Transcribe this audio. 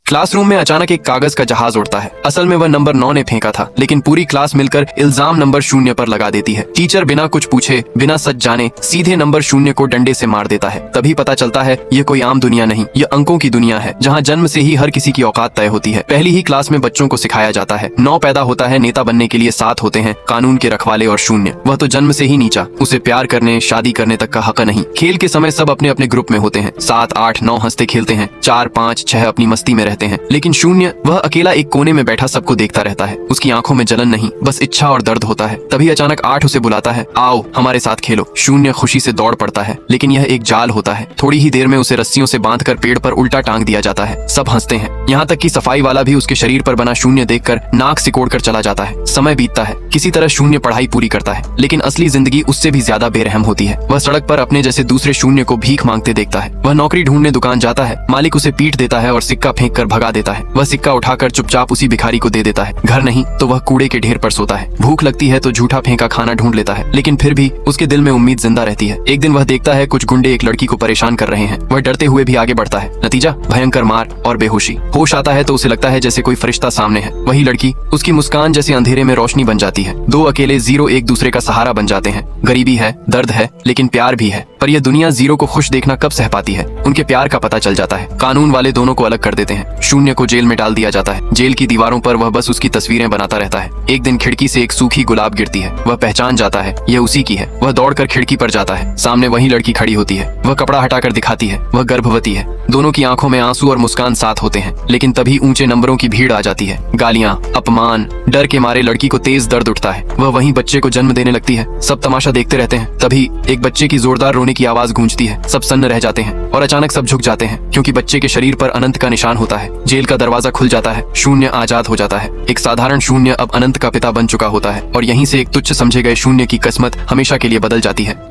Classroom में अचानक एक कागज का जहाज उड़ता है। असल में वह नंबर 9 ने फेंका था, लेकिन पूरी क्लास मिलकर इल्जाम नंबर 0 पर लगा देती है। टीचर बिना कुछ पूछे, बिना सच जाने सीधे नंबर 0 को डंडे से मार देता है। तभी पता चलता है ये कोई आम दुनिया नहीं, ये अंकों की दुनिया है, जहाँ जन्म से ही हर किसी की औकात तय होती है। पहली ही क्लास में बच्चों को सिखाया जाता है 9 पैदा होता है, नेता बनने के लिए 7 होते हैं, कानून के रखवाले, और 0 वह तो जन्म से ही नीचा, उसे प्यार करने शादी करने तक का हक नहीं। खेल के समय सब अपने अपने ग्रुप में होते हैं, 7 8 9 हंसते खेलते हैं, 4 5 6 अपनी मस्ती में रहते हैं, लेकिन 0 वह अकेला एक कोने में बैठा सबको देखता रहता है। उसकी आंखों में जलन नहीं, बस इच्छा और दर्द होता है। तभी अचानक 8 उसे बुलाता है, आओ हमारे साथ खेलो। 0 खुशी से दौड़ पड़ता है, लेकिन यह एक जाल होता है। थोड़ी ही देर में उसे रस्सियों से बांधकर पेड़ पर उल्टा टांग दिया जाता है। सब हंसते हैं, यहाँ तक कि सफाई वाला भी उसके शरीर पर बना 0 देखकर नाक सिकोड़कर चला जाता है। समय बीतता है, किसी तरह 0 पढ़ाई पूरी करता है, लेकिन असली जिंदगी उससे भी ज्यादा बेरहम होती है। वह सड़क पर अपने जैसे दूसरे 0 को भीख मांगते देखता है। वह नौकरी ढूंढने दुकान जाता है, मालिक उसे पीट देता है और सिक्का फेंक कर भगा देता है। वह सिक्का उठाकर चुपचाप उसी भिखारी को दे देता है। घर नहीं तो वह कूड़े के ढेर पर सोता है। भूख लगती है तो झूठा फेंका खाना ढूंढ लेता है, लेकिन फिर भी उसके दिल में उम्मीद जिंदा रहती है। एक दिन वह देखता है कुछ गुंडे एक लड़की को परेशान कर रहे हैं। वह डरते हुए भी आगे बढ़ता है। नतीजा भयंकर मार और बेहोशी। होश आता है तो उसे लगता है जैसे कोई फरिश्ता सामने है। वही लड़की, उसकी मुस्कान जैसे अंधेरे में रोशनी बन जाती है। दो अकेले 0 एक दूसरे का सहारा बन जाते हैं। गरीबी है, दर्द है, लेकिन प्यार भी है। पर यह दुनिया 0 को खुश देखना कब सह पाती है। उनके प्यार का पता चल जाता है। कानून वाले दोनों को अलग कर देते हैं। 0 को जेल में डाल दिया जाता है। जेल की दीवारों पर वह बस उसकी तस्वीरें बनाता रहता है। एक दिन खिड़की से एक सूखी गुलाब गिरती है। वह पहचान जाता है यह उसी की है। वह दौड़कर खिड़की पर जाता है। सामने वही लड़की खड़ी होती है। वह कपड़ा हटाकर दिखाती है, वह गर्भवती है। दोनों की आंखों में आंसू और मुस्कान साथ होते हैं, लेकिन तभी ऊंचे नंबरों की भीड़ आ जाती है। गालियां, अपमान, डर के मारे लड़की को तेज दर्द उठता है। वह वहीं बच्चे को जन्म देने लगती है। सब तमाशा देखते रहते हैं। तभी एक बच्चे की जोरदार रोने की आवाज गूंजती है। सब सन्न रह जाते हैं और अचानक सब झुक जाते हैं, क्योंकि बच्चे के शरीर पर अनंत का निशान होता है। जेल का दरवाजा खुल जाता है। 0 आजाद हो जाता है। एक साधारण 0 अब अनंत का पिता बन चुका होता है, और यहीं से एक तुच्छ समझे गए 0 की किस्मत हमेशा के लिए बदल जाती है।